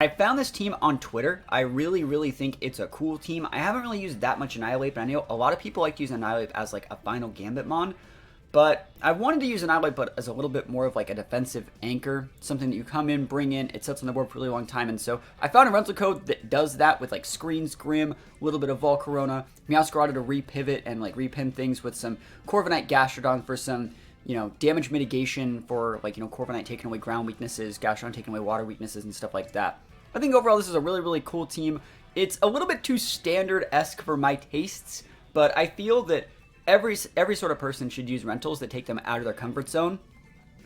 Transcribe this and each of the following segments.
I found this team on Twitter. I really think it's a cool team. I haven't really used that much Annihilape, and I know a lot of people like to use Annihilape as like a final Gambit mon. But I wanted to use Annihilape but as a little bit more of like a defensive anchor, something that you come in, bring in, it sits on the board for a really long time. And so I found a rental code that does that with like Screens, Grim, a little bit of Volcarona, Meowscarada to repivot and like repin things with some Corviknight Gastrodon for some, you know, damage mitigation for like, you know, Corviknight taking away ground weaknesses, Gastrodon taking away water weaknesses and stuff like that. I think overall this is a really cool team. It's a little bit too standard-esque for my tastes, but I feel that every sort of person should use rentals that take them out of their comfort zone,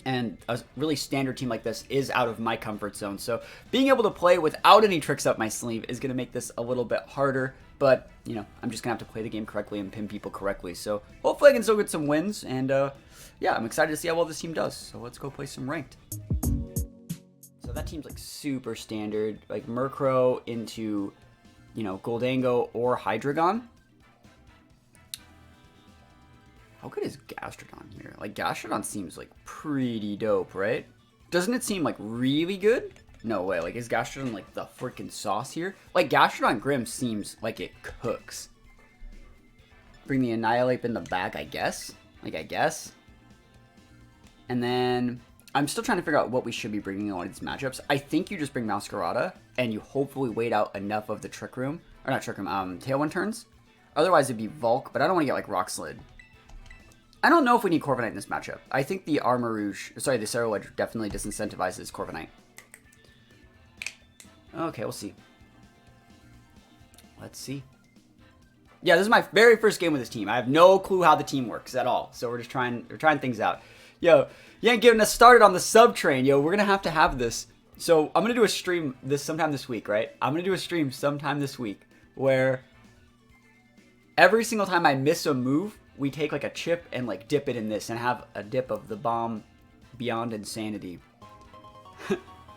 and a really standard team like this is out of my comfort zone. So being able to play without any tricks up my sleeve is going to make this a little bit harder, but you know, I'm just going to have to play the game correctly and pin people correctly. So hopefully I can still get some wins, and yeah, I'm excited to see how well this team does. So let's go play some ranked. So that team's like super standard, like Murkrow into, you know, Goldango or Hydreigon. How good is Gastrodon here? Like, Gastrodon seems, like, pretty dope, right? Doesn't it seem, like, really good? No way. Like, is Gastrodon, like, the freaking sauce here? Like, Gastrodon Grim seems like it cooks. Bring the Annihilape in the back, I guess. Like, I guess. And then I'm still trying to figure out what we should be bringing in all these matchups. I think you just bring Meowscarada, and you hopefully wait out enough of the Trick Room. Or not Trick Room, Tailwind turns. Otherwise, it'd be Volk, but I don't want to get, like, Rock Slid. I don't know if we need Corviknight in this matchup. I think the Armarouge, sorry, the Cerulege definitely disincentivizes Corviknight. Okay, we'll see. Let's see. Yeah, this is my very first game with this team. I have no clue how the team works at all. So we're trying things out. Yo, you ain't getting us started on the sub train. Yo, we're gonna have this. So I'm gonna do a stream sometime this week, right? I'm gonna do a stream sometime this week where every single time I miss a move, we take like a chip and like dip it in this and have a dip of the bomb beyond insanity.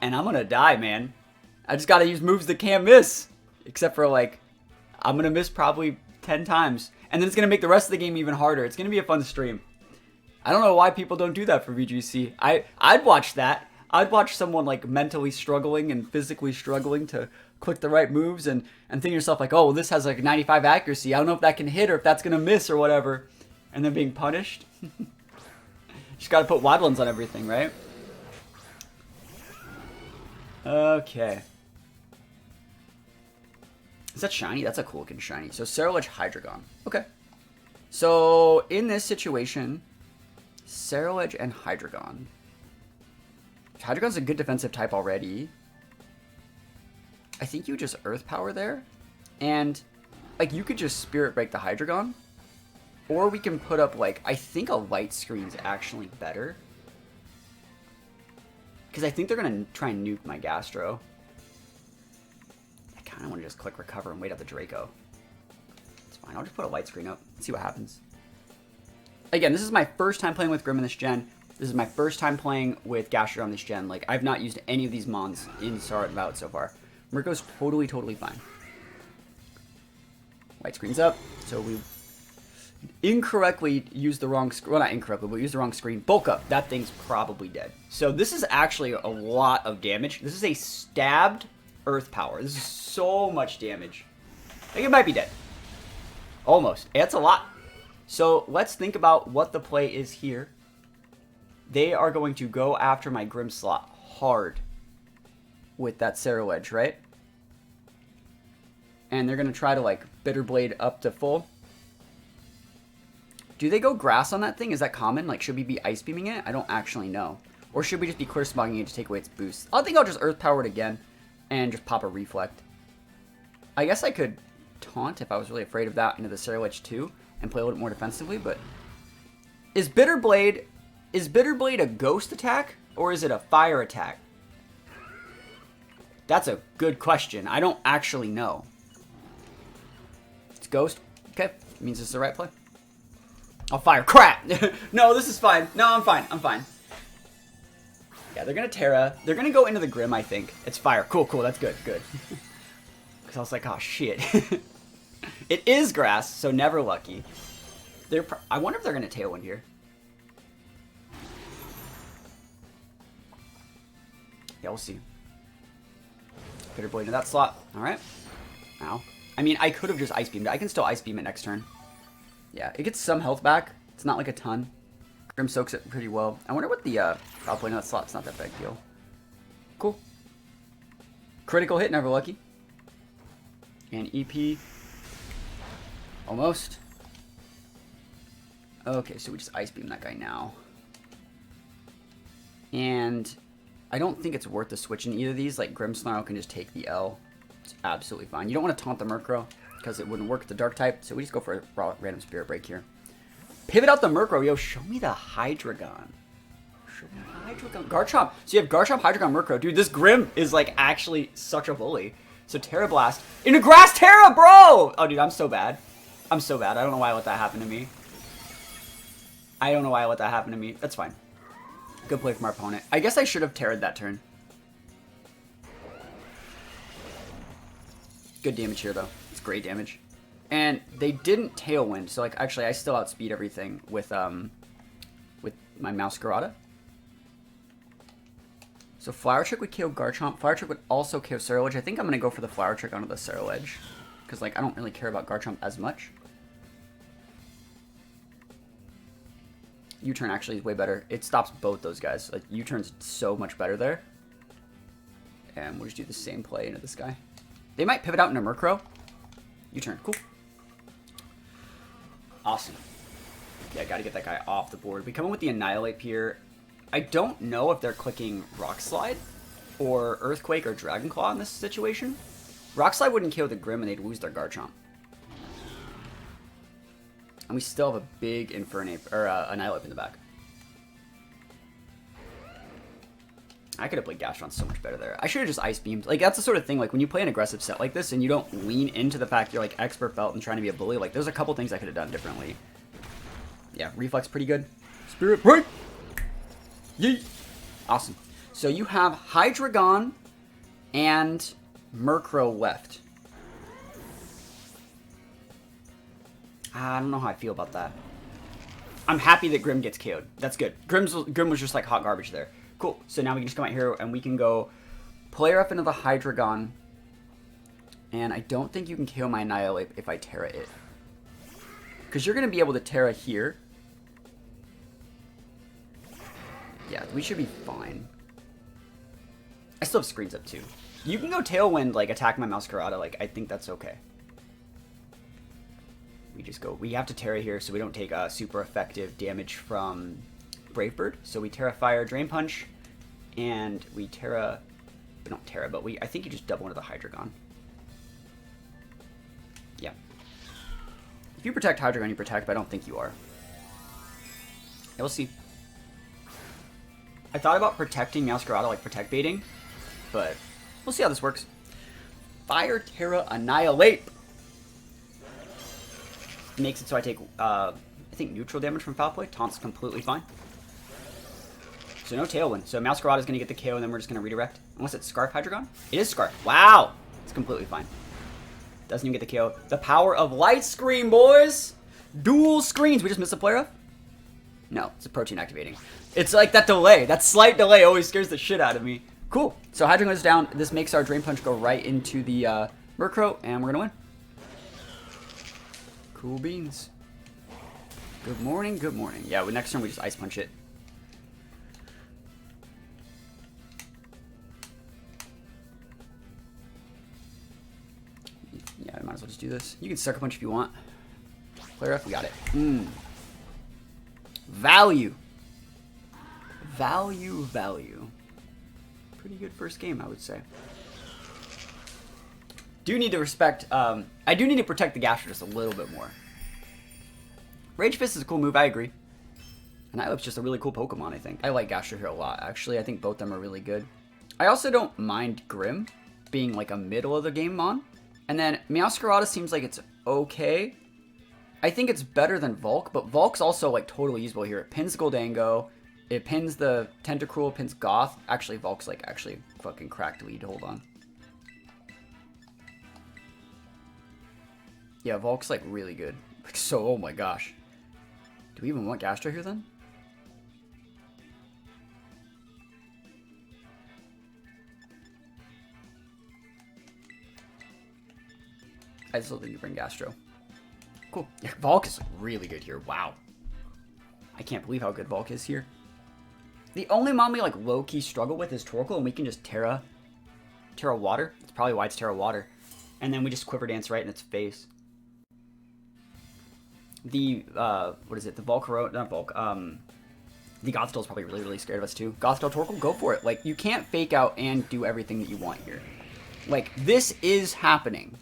And I'm gonna die, man. I just gotta use moves that can't miss. Except for like, I'm gonna miss probably 10 times. And then it's gonna make the rest of the game even harder. It's gonna be a fun stream. I don't know why people don't do that for VGC. I'd watch that. I'd watch someone like mentally struggling and physically struggling to click the right moves and think to yourself like, oh, well, this has like 95 accuracy. I don't know if that can hit or if that's going to miss or whatever. And then being punished. Just got to put Waddlins on everything, right? Okay. Is that shiny? That's a cool looking shiny. So Cerulege Hydreigon. Okay. So in this situation, Cerulege and Hydreigon. Hydreigon's a good defensive type already. I think you just Earth Power there. And, like, you could just Spirit Break the Hydreigon. Or we can put up, like, I think a Light Screen's actually better. Because I think they're going to try and nuke my Gastro. I kind of want to just click Recover and wait out the Draco. It's fine. I'll just put a Light Screen up. See what happens. Again, this is my first time playing with Grim in this gen. This is my first time playing with Gastrodon this gen. Like, I've not used any of these mons in Scarlet and Violet so far. Murko's totally fine. White screen's up, so we incorrectly used the wrong screen. Well, not incorrectly, but we used the wrong screen. Bulk up. That thing's probably dead. So this is actually a lot of damage. This is a stabbed Earth Power. This is so much damage. I think it might be dead. Almost. It's a lot. So let's think about what the play is here. They are going to go after my Grim slot hard with that Cerulege, right? And they're going to try to, like, Bitter Blade up to full. Do they go Grass on that thing? Is that common? Like, should we be Ice Beaming it? I don't actually know. Or should we just be Clear Smogging it to take away its boost? I think I'll just Earth Power it again and just pop a Reflect. I guess I could Taunt if I was really afraid of that into the Cerulege too and play a little bit more defensively, but is Bitter Blade a ghost attack or is it a fire attack? That's a good question. I don't actually know. It's ghost. Okay, means it's the right play. I'll fire. Crap! No, this is fine. No, I'm fine. I'm fine. Yeah, they're gonna Terra. They're gonna go into the Grim, I think. It's fire. Cool, cool. That's good, good. Because I was like, oh shit. It is grass, so never lucky. I wonder if they're gonna Tailwind here. Yeah, we'll see. Bitter Blade into that slot. Alright. Ow. I mean, I could have just Ice Beamed. I can still Ice Beam it next turn. Yeah, it gets some health back. It's not like a ton. Grim soaks it pretty well. I wonder what the Foul Play into that slot. It's not that big deal. Cool. Critical hit, never lucky. And EP. Almost. Okay, so we just Ice Beam that guy now. And I don't think it's worth the switch in either of these. Like, Grimmsnarl can just take the L. It's absolutely fine. You don't want to taunt the Murkrow because it wouldn't work with the Dark type. So we just go for a random Spirit Break here. Pivot out the Murkrow. Yo, show me the Hydreigon. Show me the Hydreigon. Garchomp. So you have Garchomp, Hydreigon, Murkrow. Dude, this Grimm is, like, actually such a bully. So Terra Blast. Into Grass Terra, bro! Oh, dude, I'm so bad. I'm so bad. I don't know why I let that happen to me. I don't know why I let that happen to me. That's fine. Good play from our opponent. I guess I should have Terra'd that turn. Good damage here, though. It's great damage. And they didn't Tailwind, so, like, actually, I still outspeed everything with my Masquerada. So Flower Trick would KO Garchomp. Flower Trick would also KO Ceruledge. I think I'm going to go for the Flower Trick onto the Ceruledge. Because, like, I don't really care about Garchomp as much. U-turn actually is way better. It stops both those guys. Like, U-turn's so much better there. And we'll just do the same play into this guy. They might pivot out into Murkrow. U-turn. Cool. Awesome. Yeah, gotta get that guy off the board. We come in with the Annihilape here. I don't know if they're clicking Rock Slide or Earthquake or Dragon Claw in this situation. Rock Slide wouldn't kill the Grimm and they'd lose their Garchomp. And we still have a big Infernape, or Annihilape in the back. I could have played Gastron so much better there. I should have just Ice Beamed. Like, that's the sort of thing, like, when you play an aggressive set like this and you don't lean into the fact you're, like, expert belt and trying to be a bully, like, there's a couple things I could have done differently. Yeah, Reflex pretty good. Spirit Break! Yeet! Awesome. So you have Hydreigon and Murkrow left. I don't know how I feel about that. I'm happy that Grimm gets KO'd. That's good. Grimm was just like hot garbage there. Cool. So now we can just come out here and we can go Player up into the Hydreigon. And I don't think you can KO my Annihilape if I Terra it. Because you're going to be able to Terra here. Yeah, we should be fine. I still have screens up too. You can go Tailwind, like, attack my Masquerada. Like, I think that's okay. We just go, we have to Terra here so we don't take super effective damage from Brave Bird. So we Terra Fire, Drain Punch, and we Terra, we don't Terra, but I think you just double into the Hydreigon. Yeah. If you protect Hydreigon, you protect, but I don't think you are. Yeah, we'll see. I thought about protecting Masquerada, like protect baiting, but we'll see how this works. Fire Tera Annihilape. Makes it so I take, I think, neutral damage from Foul Play. Taunt's completely fine. So no Tailwind. So Masquerada is going to get the KO, and then we're just going to redirect. Unless it's Scarf Hydreigon? It is Scarf. Wow! It's completely fine. Doesn't even get the KO. The power of Light Screen, boys! Dual screens. We just missed a player up? No, it's a protein activating. It's like that delay. That slight delay always scares the shit out of me. Cool. So Hydreigon is down. This makes our Drain Punch go right into the Murkrow, and we're going to win. Cool beans. Good morning, good morning. Yeah, next turn we just Ice Punch it. Yeah, I might as well just do this. You can Sucker Punch if you want. Player F, we got it. Value. Value, value. Pretty good first game, I would say. Do need to respect, I do need to protect the Gastro just a little bit more. Rage Fist is a cool move, I agree. Annihilape's just a really cool Pokemon, I think. I like Gastro here a lot, actually. I think both of them are really good. I also don't mind Grimm being like a middle of the game mon. And then Masquerada seems like it's okay. I think it's better than Volk, but Volk's also like totally usable here. It pins Goldango, it pins the Tentacruel, it pins Goth. Actually, Volk's like actually fucking cracked lead, hold on. Yeah, Volk's like really good. Like, so, oh my gosh. Do we even want Gastro here then? I still think you bring Gastro. Cool. Yeah, Volk is really good here. Wow. I can't believe how good Volk is here. The only mon we like low-key struggle with is Torkoal, and we can just Tera Water. That's probably why it's Tera Water. And then we just Quiver Dance right in its face. The, what is it? The Volcarona, not Volk, the Gothitelle is probably really, really scared of us too. Gothitelle, Torkoal, go for it. Like, you can't fake out and do everything that you want here. Like, this is happening.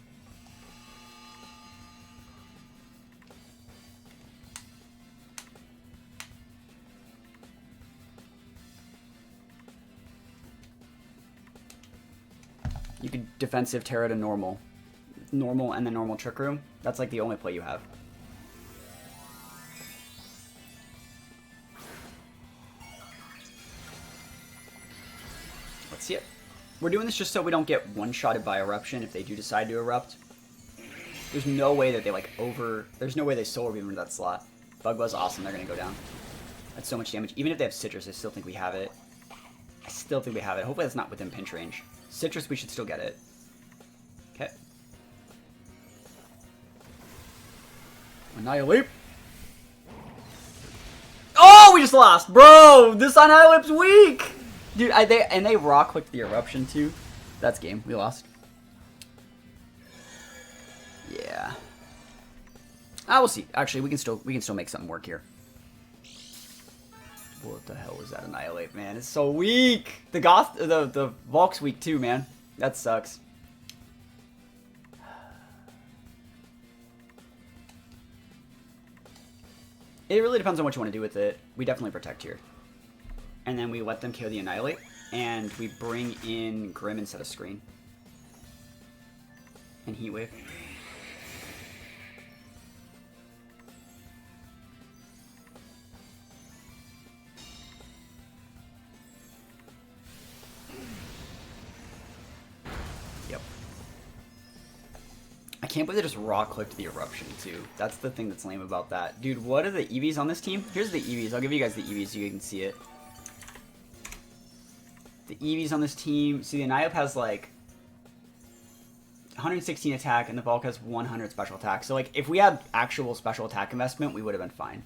You could defensive Tera to normal. Normal and then normal Trick Room. That's like the only play you have. Let's see it. We're doing this just so we don't get one-shotted by Eruption if they do decide to erupt. There's no way that they like there's no way they Solar Beam into that slot. Bug Buzz, awesome, they're gonna go down. That's so much damage. Even if they have Citrus, I still think we have it. Hopefully that's not within pinch range. Citrus, we should still get it. Okay. Annihilape. Oh, we just lost, bro. This Annihilape's weak, dude. They raw clicked the Eruption too. That's game. We lost. Yeah. We'll see. Actually, we can still make something work here. What the hell was that Annihilape, man? It's so weak. The Volk's weak too, man. That sucks. It really depends on what you want to do with it. We definitely protect here. And then we let them KO the Annihilape, and we bring in Grim instead of Screen. And Heat Wave. I can't believe they just raw clicked the Eruption too. That's the thing that's lame about that. Dude, what are the EVs on this team? Here's the EVs. I'll give you guys the EVs so you can see it. The EVs on this team. See, the Annihilape has like 116 attack and the Volk has 100 special attack. So like if we had actual special attack investment, we would have been fine.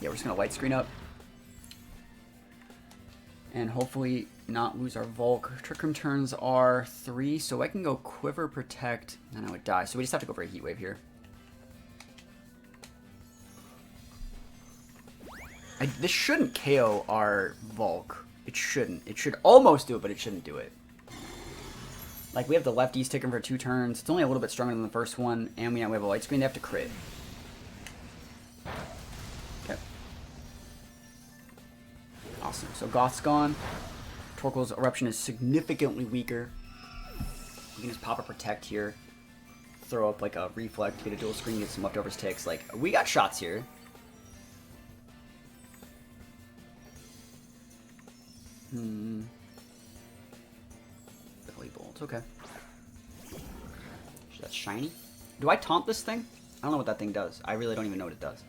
Yeah, we're just gonna light screen up. And hopefully not lose our Volk. Trick Room turns are 3, so I can go Quiver, Protect, and I would die. So we just have to go for a Heat Wave here. This shouldn't KO our Volk. It shouldn't. It should almost do it, but it shouldn't do it. Like, we have the lefties ticking for 2 turns. It's only a little bit stronger than the first one, and we have a light screen. They have to crit. Awesome. So Goth's gone. Torkoal's Eruption is significantly weaker. We can just pop a Protect here. Throw up like a Reflect, get a dual screen, get some leftovers ticks. Like, we got shots here. Belly Bolt, okay. That's shiny. Do I taunt this thing? I don't know what that thing does. I really don't even know what it does.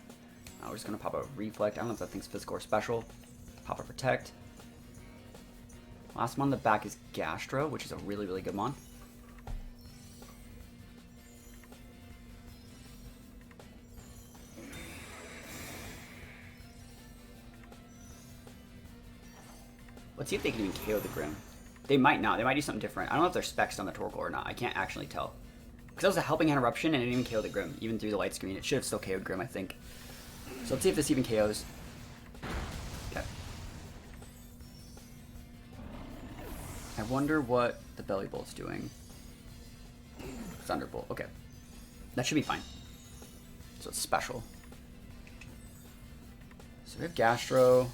We're just gonna pop a Reflect. I don't know if that thing's physical or special. Pop a Protect. Last mon on the back is Gastro, which is a really, really good mon. Let's see if they can even KO the Grim. They might not. They might do something different. I don't know if they're specs on the Torkoal or not. I can't actually tell. Because that was a Helping Hand Eruption and it didn't even KO the Grim. Even through the light screen. It should have still KO'd Grim, I think. So let's see if this even KOs. Okay. I wonder what the Belly Bolt's doing. Thunderbolt. Okay. That should be fine. So it's special. So we have Gastro.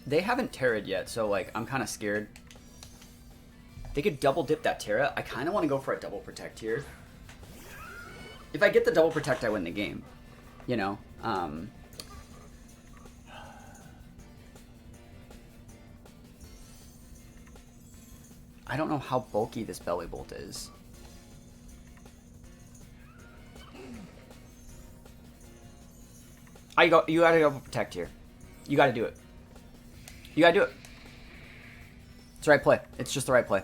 They haven't Terra'd yet, so like I'm kind of scared. They could double dip that Tera. I kind of want to go for a double Protect here. If I get the double Protect, I win the game. You know? I don't know how bulky this Belly Bolt is. You gotta go protect here. You gotta do it. You gotta do it. It's the right play. It's just the right play.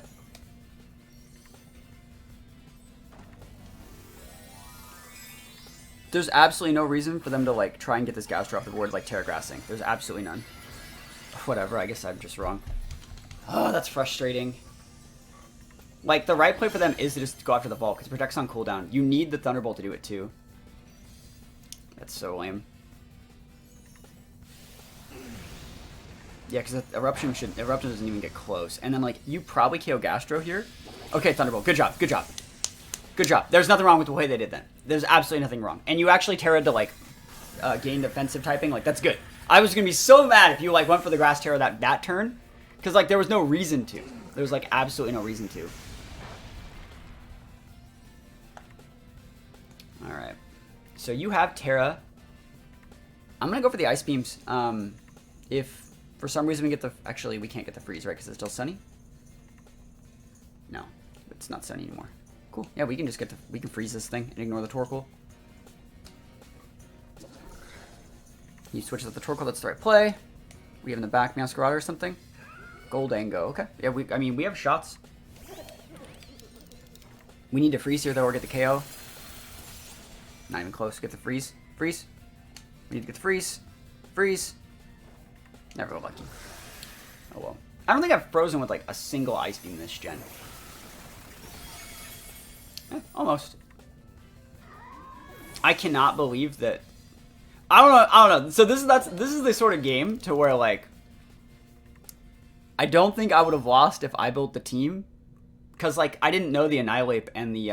There's absolutely no reason for them to like try and get this Gastro off the board like Tera grassing. There's absolutely none. Whatever, I guess I'm just wrong. Oh, that's frustrating. Like, the right play for them is to just go after the Vault, because it protects on cooldown. You need the Thunderbolt to do it, too. That's so lame. Yeah, because Eruption doesn't even get close. And then, like, you probably KO Gastro here. Okay, Thunderbolt. Good job. Good job. Good job. There's nothing wrong with the way they did that. There's absolutely nothing wrong. And you actually Terra'd to, like, gain defensive typing. Like, that's good. I was going to be so mad if you, like, went for the Grass Terror that turn. Because, like, there was no reason to. There was, like, absolutely no reason to. Alright. So you have Tera. I'm going to go for the Ice Beams. If for some reason we get the... Actually, we can't get the Freeze, right? Because it's still sunny? No. It's not sunny anymore. Cool. Yeah, we can just get the... We can freeze this thing and ignore the Torkoal. He switches up the Torkoal. That's the right play. We have in the back Masquerade or something. Goldango. Okay. Yeah, I mean, we have shots. We need to freeze here, though, or get the KO. Not even close. Get the freeze. Freeze. We need to get the freeze. Freeze. Never lucky. Oh, well. I don't think I've frozen with, like, a single Ice Beam this gen. Almost. I cannot believe that... I don't know. So this is the sort of game to where, like... I don't think I would have lost if I built the team. Because, like, I didn't know the Annihilape and the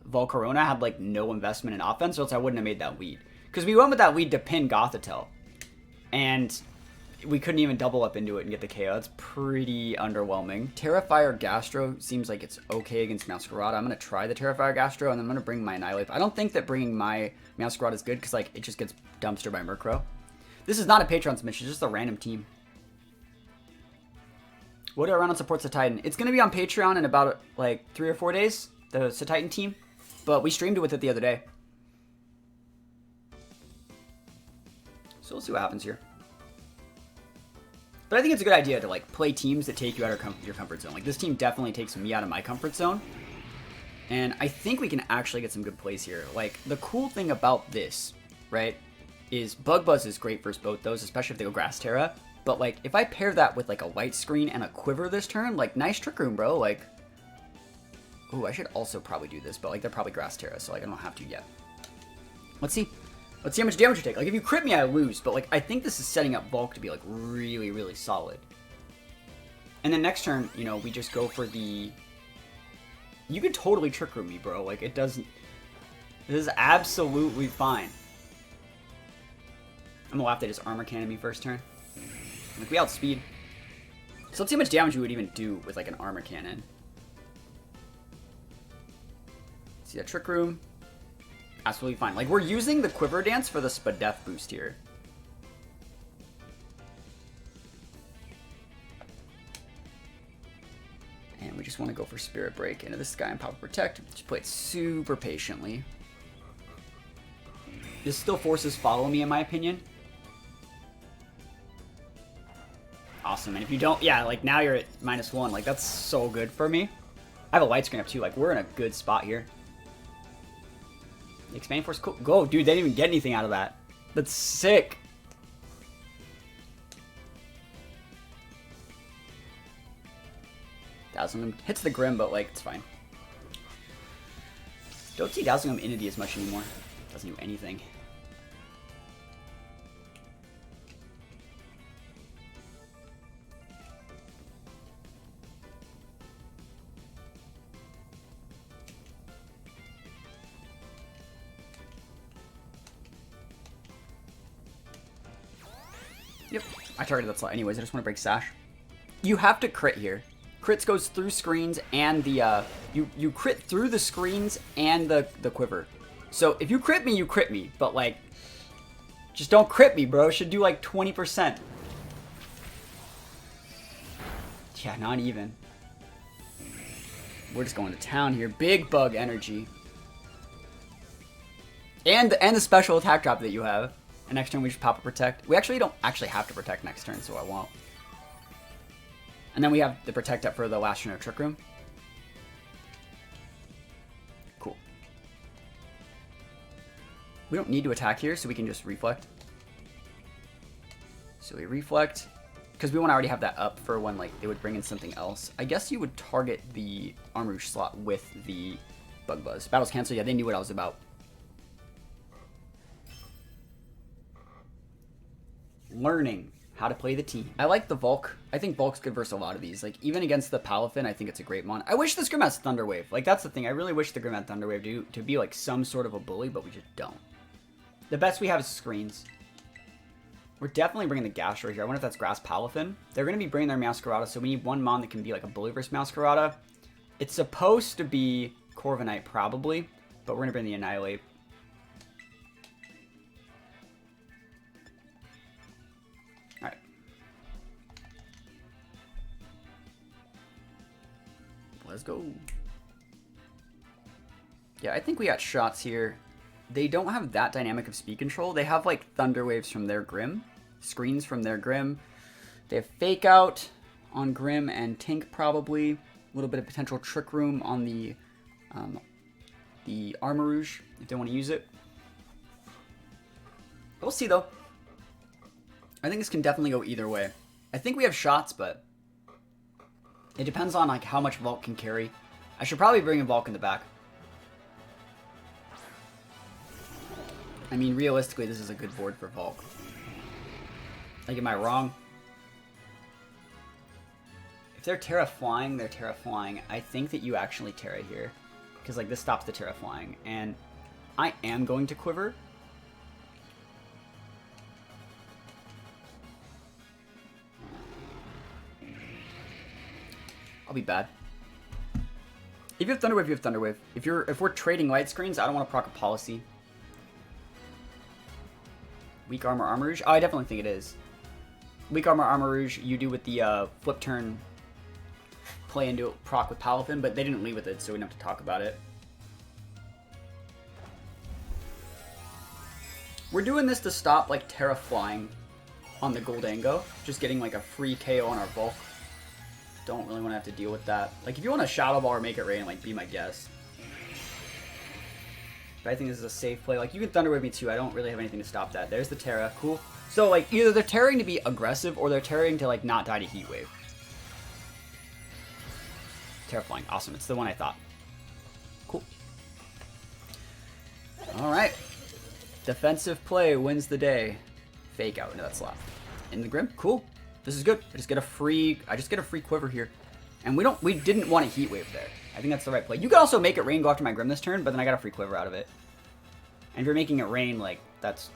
Volcarona had, like, no investment in offense, or else I wouldn't have made that lead. Because we went with that lead to pin Gothitelle. And we couldn't even double up into it and get the KO. That's pretty underwhelming. Terrafire Gastro seems like it's okay against Masquerade. I'm going to try the Terrafire Gastro, and then I'm going to bring my Annihilape. I don't think that bringing my Masquerade is good, because, like, it just gets dumpstered by Murkrow. This is not a Patreon submission, it's just a random team. What do I run on supports the Titan? It's going to be on Patreon in about, like, 3 or 4 days, the Titan team. But we streamed it with it the other day. So we'll see what happens here. But I think it's a good idea to, like, play teams that take you out of your comfort zone. Like, this team definitely takes me out of my comfort zone. And I think we can actually get some good plays here. Like, the cool thing about this, right, is Bug Buzz is great versus both those, especially if they go Grass Terra. But, like, if I pair that with, like, a Light Screen and a Quiver this turn, like, nice Trick Room, bro. Like, ooh, I should also probably do this, but, like, they're probably Grass Terra, so, like, I don't have to yet. Let's see. Let's see how much damage you take. Like, if you crit me, I lose. But, like, I think this is setting up Bulk to be, like, really, really solid. And then next turn, you know, we just go for the... You could totally Trick Room me, bro. Like, it doesn't... This is absolutely fine. I'm gonna laugh they just Armor Cannon me first turn. Like, we outspeed. So let's see how much damage we would even do with, like, an Armor Cannon. See that Trick Room? Absolutely fine. Like, we're using the Quiver Dance for the Spadef boost here. And we just want to go for Spirit Break into this guy and Power Protect. Just play it super patiently. This still forces Follow Me, in my opinion. Awesome. And if you don't, yeah, like, now you're at -1. Like, that's so good for me. I have a Light Screen up, too. Like, we're in a good spot here. The Expanding Force, cool. Go, dude. They didn't even get anything out of that. That's sick. Dazzling hits the Grim, but, like, it's fine. Don't see Dazzling Entity as much anymore. Doesn't do anything. Yep, I targeted that slot anyways. I just want to break Sash. You have to crit here. Crits goes through screens and the you crit through the screens and the Quiver. So if you crit me, you crit me. But, like, just don't crit me, bro. It should do like 20%. Yeah, not even. We're just going to town here. Big bug energy. And the special attack drop that you have. And next turn we just pop a protect. We actually don't actually have to protect next turn, so I won't. And then we have the protect up for the last turn of Trick Room. Cool. We don't need to attack here, so we can just reflect. So we reflect, because we want to already have that up for when like they would bring in something else. I guess you would target the Armor Rouge slot with the Bug Buzz. Battle's canceled. Yeah, they knew what I was about. Learning how to play the team. I like the Volk. I think Volk's good versus a lot of these. Like, even against the Palafin, I think it's a great mon. I wish this Grim has Thunder Wave. Like, that's the thing. I really wish the Grim had Thunder Wave to be, like, some sort of a bully, but we just don't. The best we have is screens. We're definitely bringing the Gastro here. I wonder if that's Grass Palafin. They're going to be bringing their Masquerada, so we need one mon that can be, like, a bully versus Masquerada. It's supposed to be Corviknight, probably, but we're going to bring the Annihilate. Let's go. Yeah, I think we got shots here. They don't have that dynamic of speed control. They have like Thunder Waves from their Grim, screens from their Grim. They have Fake Out on Grim and Tink probably. A little bit of potential Trick Room on the Armor Rouge if they want to use it. We'll see though. I think this can definitely go either way. I think we have shots, but it depends on like how much Volk can carry. I should probably bring a Volk in the back. I mean, realistically, this is a good board for Volk. Like, am I wrong? If they're Tera flying, they're Tera flying. I think that you actually Tera here. Because, like, this stops the Tera flying. And I am going to Quiver. I'll be bad. If you have Thunder Wave, you have Thunder Wave. If we're trading light screens, I don't want to proc a Policy. Weak Armor, Armor Rouge? Oh, I definitely think it is. Weak Armor, Armor Rouge, you do with the flip turn play into it, proc with Palafin, but they didn't leave with it, so we don't have to talk about it. We're doing this to stop like Tera flying on the Goldango, just getting like a free KO on our Volk. Don't really want to have to deal with that. Like, if you want to Shadow Ball or make it rain, like, be my guest. But I think this is a safe play. Like, you can Thunder Wave me too. I don't really have anything to stop that. There's the Tera. Cool. So, like, either they're Terraing to be aggressive or they're Terraing to, like, not die to Heat Wave. Tera flying. Awesome. It's the one I thought. Cool. Alright. Defensive play wins the day. Fake Out into that slot. In the Grim. Cool. This is good. I just get a free Quiver here. And we didn't want a Heat Wave there. I think that's the right play. You could also make it rain, go after my Grim this turn, but then I got a free Quiver out of it. And if you're making it rain, like, that's...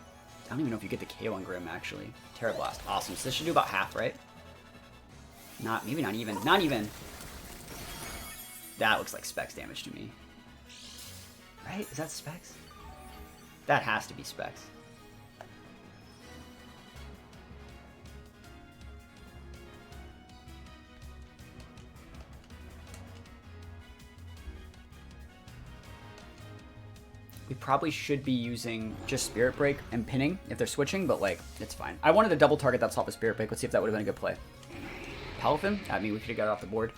I don't even know if you get the KO on Grim, actually. Tera Blast. Awesome. So this should do about half, right? Maybe not even. Not even. That looks like Specs damage to me. Right? Is that Specs? That has to be Specs. We probably should be using just Spirit Break and pinning if they're switching, but like, it's fine. I wanted to double target that slot with Spirit Break. Let's see if that would have been a good play. Palafin? I mean, we could have got it off the board.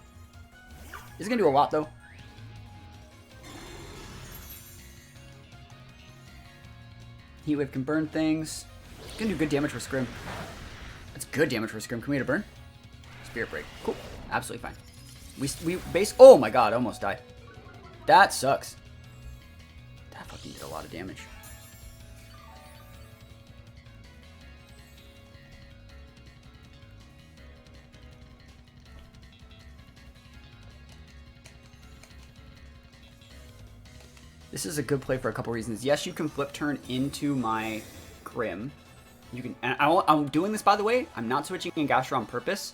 This is going to do a lot, though. Heat Wave can burn things. It's going to do good damage for Scrim. That's good damage for Scrim. Can we get a burn? Spirit Break. Cool. Absolutely fine. We base... Oh my god, I almost died. That sucks. Fucking did a lot of damage. This is a good play for a couple reasons. Yes, you can flip turn into my Grim. You can, and I'm doing this, by the way. I'm not switching in Gastro on purpose.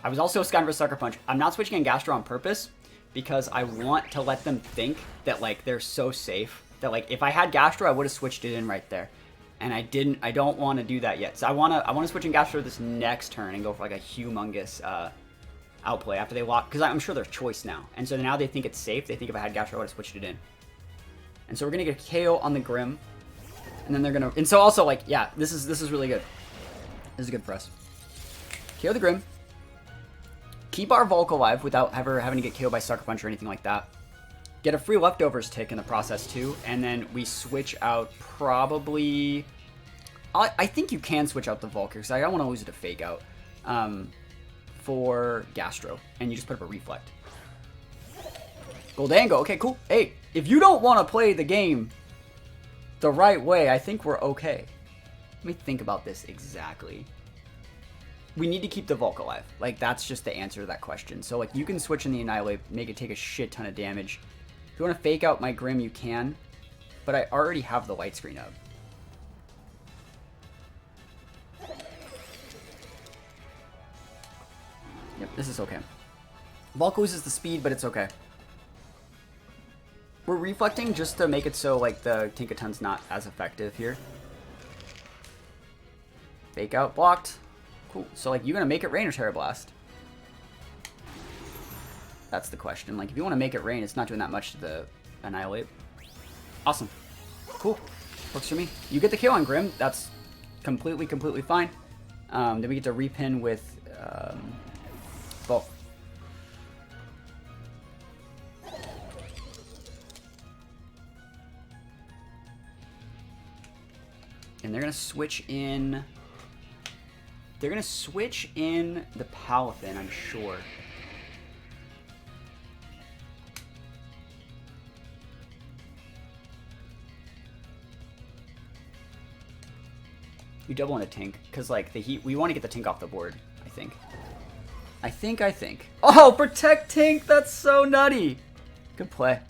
I was also scanning for Sucker Punch. I'm not switching in Gastro on purpose because I want to let them think that like they're so safe. That like if I had Gastro, I would have switched it in right there, and I didn't. I don't want to do that yet. So I want to switch in Gastro this next turn and go for like a humongous outplay after they lock, because I'm sure there's choice now, and so now they think it's safe. They think if I had Gastro, I would have switched it in, and so we're gonna get a KO on the Grim. And then they're gonna, and so also like, yeah, this is really good. This is good for us. KO the Grim. Keep our Volk alive without ever having to get KO'd by Sucker Punch or anything like that. Get a free leftovers tick in the process too, and then we switch out probably. I think you can switch out the Volk because I don't want to lose it to Fake Out for Gastro, and you just put up a Reflect. Goldango, okay, cool. Hey, if you don't want to play the game the right way, I think we're okay. Let me think about this exactly. We need to keep the Volk alive. Like, that's just the answer to that question. So, like, you can switch in the Annihilate, make it take a shit ton of damage. If you want to Fake Out my Grim, you can. But I already have the light screen up. Yep, this is okay. Volk loses the speed, but it's okay. We're reflecting just to make it so, like, the Tinkaton's not as effective here. Fake Out blocked. Cool. So, like, you gonna make it rain or Terra Blast? That's the question. Like, if you want to make it rain, it's not doing that much to the Annihilate. Awesome. Cool. Works for me. You get the kill on Grim. That's completely fine. Then we get to repin with Volk. And they're gonna switch in. They're gonna switch in the Palafin, I'm sure. You double in a Tink, because like the heat, we want to get the Tink off the board, I think. I think. Oh, protect Tink! That's so nutty! Good play.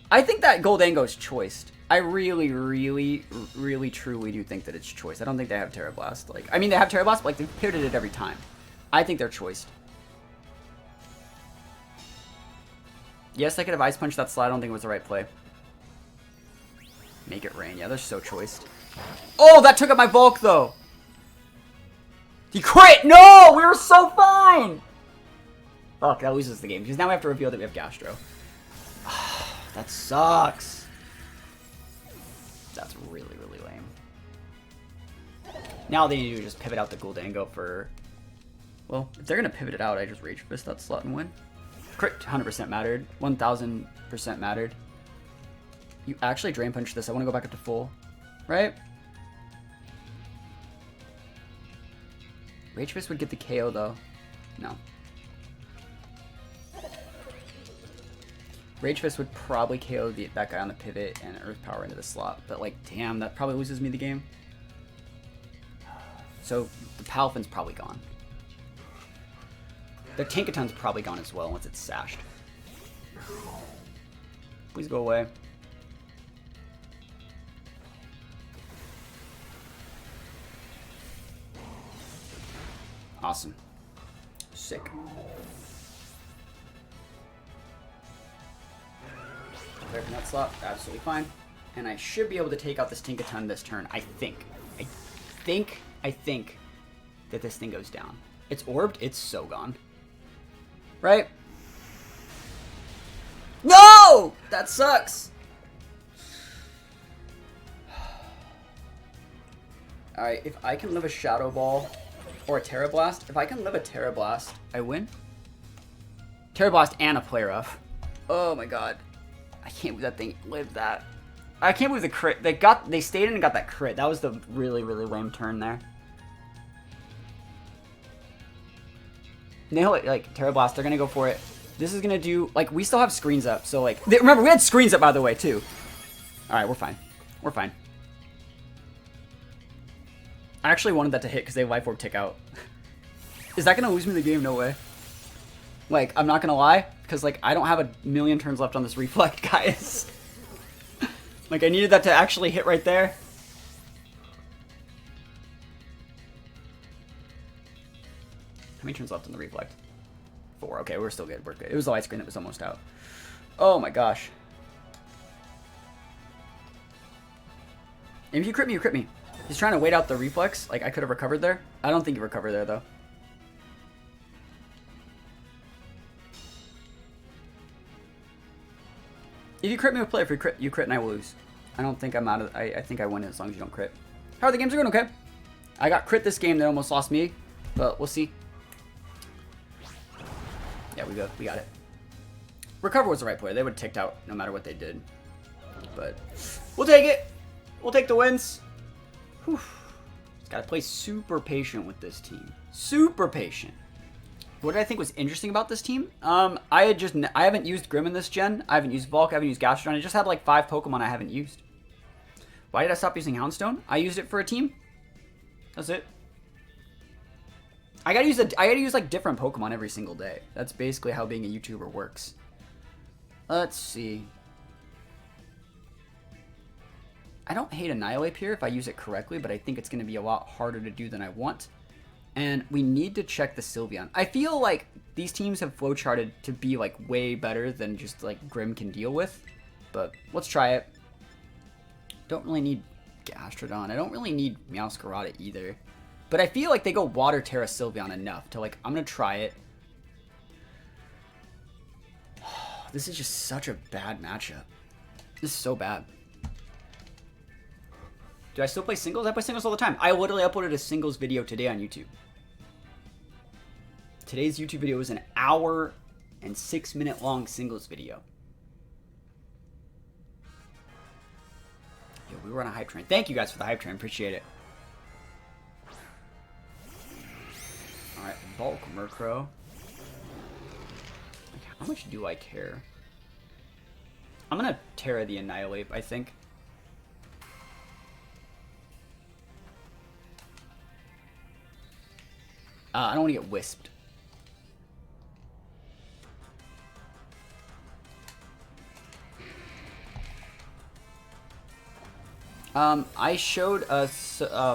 I think that Goldango is choiced. I really, truly do think that it's choice. I don't think they have Terra Blast. Like, I mean, they have Terra Blast, but like, they've pivoted it every time. I think they're choiced. Yes, I could have Ice Punch that slot. I don't think it was the right play. Make it rain. Yeah, they're so choiced. Oh, that took up my Volk, though. He crit! No! We were so fine! Fuck, that loses the game. Because now we have to reveal that we have Gastro. That sucks. That's really lame. Now they need to just pivot out the Goldango for... Well, if they're going to pivot it out, I just Rage Fist that slot and win. Crit 100% mattered. 1000% mattered. You actually Drain Punch this. I want to go back up to full. Right? Rage Fist would get the KO though. No. Rage Fist would probably KO that guy on the pivot and Earth Power into the slot. But like, damn, that probably loses me the game. So the Palafin's probably gone. Their Tinkaton's probably gone as well once it's sashed. Please go away. Awesome. Sick. Clear from that slot, absolutely fine. And I should be able to take out this Tinkaton this turn, I think. I think that this thing goes down. It's orbed, it's so gone. Right? No! That sucks! Alright, if I can live a Shadow Ball or a Terra Blast, if I can live a Terra Blast, I win. Terra Blast and a Player Up. Oh my god. I can't believe that thing lived that. I can't believe the crit. They stayed in and got that crit. That was the really lame turn there. Nail it, like, Terra Blast, they're gonna go for it. This is gonna do, like, we still have screens up, so, like, remember, we had screens up, by the way, too. Alright, we're fine. We're fine. I actually wanted that to hit because they Life Orb tick out. Is that gonna lose me the game? No way. Like, I'm not gonna lie, because, like, I don't have a million turns left on this Reflect, guys. Like, I needed that to actually hit right there. How many turns left on the Reflect? 4. Okay, we're still good. We're good. It was the light screen that was almost out. Oh my gosh. And if you crit me, you crit me. He's trying to wait out the reflex. Like, I could have recovered there. I don't think you recover there, though. If you crit me with play, if you crit and I will lose. I don't think I'm out of... I think I win as long as you don't crit. How are the games going? Okay. I got crit this game that almost lost me, but we'll see. Yeah, we got it. Recover was the right play. They would have ticked out no matter what they did. But we'll take it. We'll take the wins. Whew. Just gotta play super patient with this team. Super patient. What did I think was interesting about this team? I haven't used Grim in this gen. I haven't used Volk. I haven't used Gastrodon. I just had like 5 Pokemon I haven't used. Why did I stop using Houndstone? I used it for a team. That's it. I gotta use like different Pokemon every single day. That's basically how being a YouTuber works. Let's see. I don't hate Annihilape here if I use it correctly, but I think it's going to be a lot harder to do than I want. And we need to check the Sylveon. I feel like these teams have flowcharted to be like way better than just like Grim can deal with. But let's try it. Don't really need Gastrodon. I don't really need Meowscarada either. But I feel like they go Water Tera Sylveon enough to like, I'm going to try it. This is just such a bad matchup. This is so bad. Do I still play singles? I play singles all the time. I literally uploaded a singles video today on YouTube. Today's YouTube video was an hour and 6-minute long singles video. Yo, we were on a hype train. Thank you guys for the hype train. Appreciate it. Alright, bulk Murkrow. How much do I care? I'm gonna Tera the Annihilape, I think. I don't want to get wisped. I showed a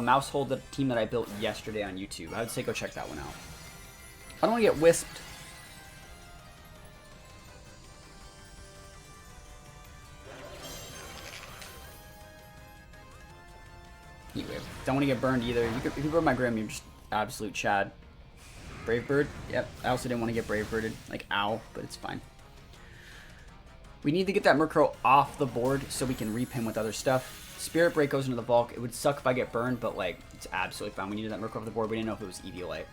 Mousehold, the team that I built yesterday on YouTube. I would say go check that one out. I don't want to get wisped. Anyway, don't want to get burned either. If you burn my Grim, you're just absolute Chad. Brave Bird? Yep. I also didn't want to get Brave Birded. Like, ow, but it's fine. We need to get that Murkrow off the board so we can reap him with other stuff. Spirit Break goes into the Volk. It would suck if I get burned, but, like, it's absolutely fine. We needed that Murkrow off the board. We didn't know if it was Eviolite.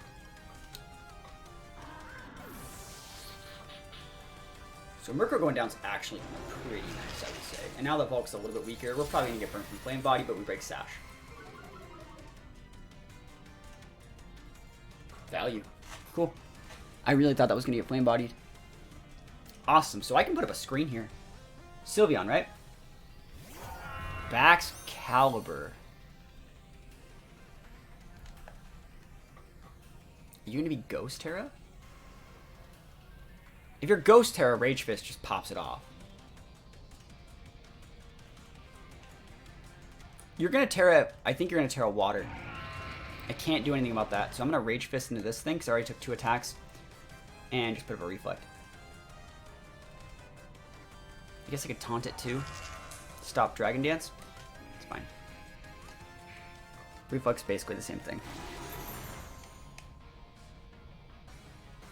So Murkrow going down is actually pretty nice, I would say. And now the Volk's a little bit weaker. We're probably going to get burned from Flame Body, but we break Sash. Value. Cool. I really thought that was going to get Flame Bodied. Awesome. So I can put up a screen here. Sylveon, right? Baxcalibur. You going to be Ghost Tera? If you're Ghost Tera, Rage Fist just pops it off. You're going to Tera... I think you're going to Tera Water. I can't do anything about that, so I'm going to Rage Fist into this thing, because I already took 2 attacks. And just put up a Reflect. I guess I could Taunt it too. Stop Dragon Dance. It's fine. Reflex basically the same thing.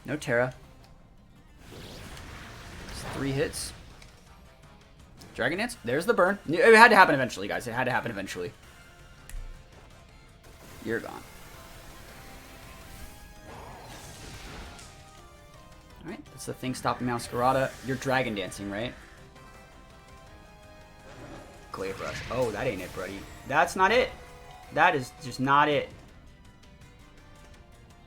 No Tera. It's 3 hits. Dragon Dance. There's the burn. It had to happen eventually, guys. It had to happen eventually. You're gone. Alright, that's the thing stopping Meowscarada. You're Dragon Dancing, right? Glaive Rush. Oh, that ain't it, buddy. That's not it. That is just not it.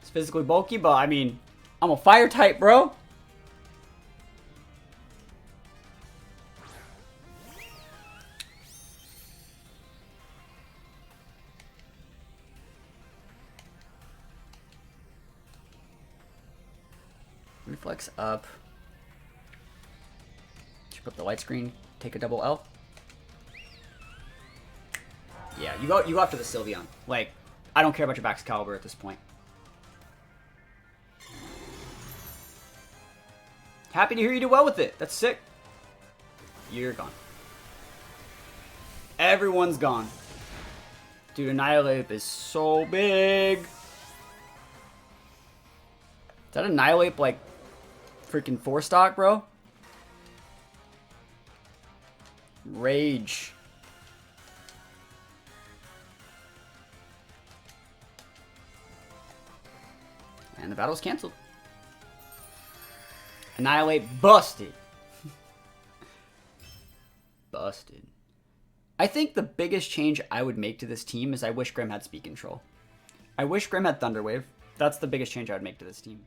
It's physically bulky, but I mean, I'm a fire type, bro. Reflex up. Chip up the light screen. Take a double L. Yeah, you go after the Sylveon. Like, I don't care about your Baxcalibur at this point. Happy to hear you do well with it. That's sick. You're gone. Everyone's gone. Dude, Annihilape is so big. Is that Annihilape like freaking 4-stock, bro? Rage. And the battle's canceled. Annihilate busted. Busted. I think the biggest change I would make to this team is I wish Grim had speed control. I wish Grim had Thunder Wave. That's the biggest change I would make to this team.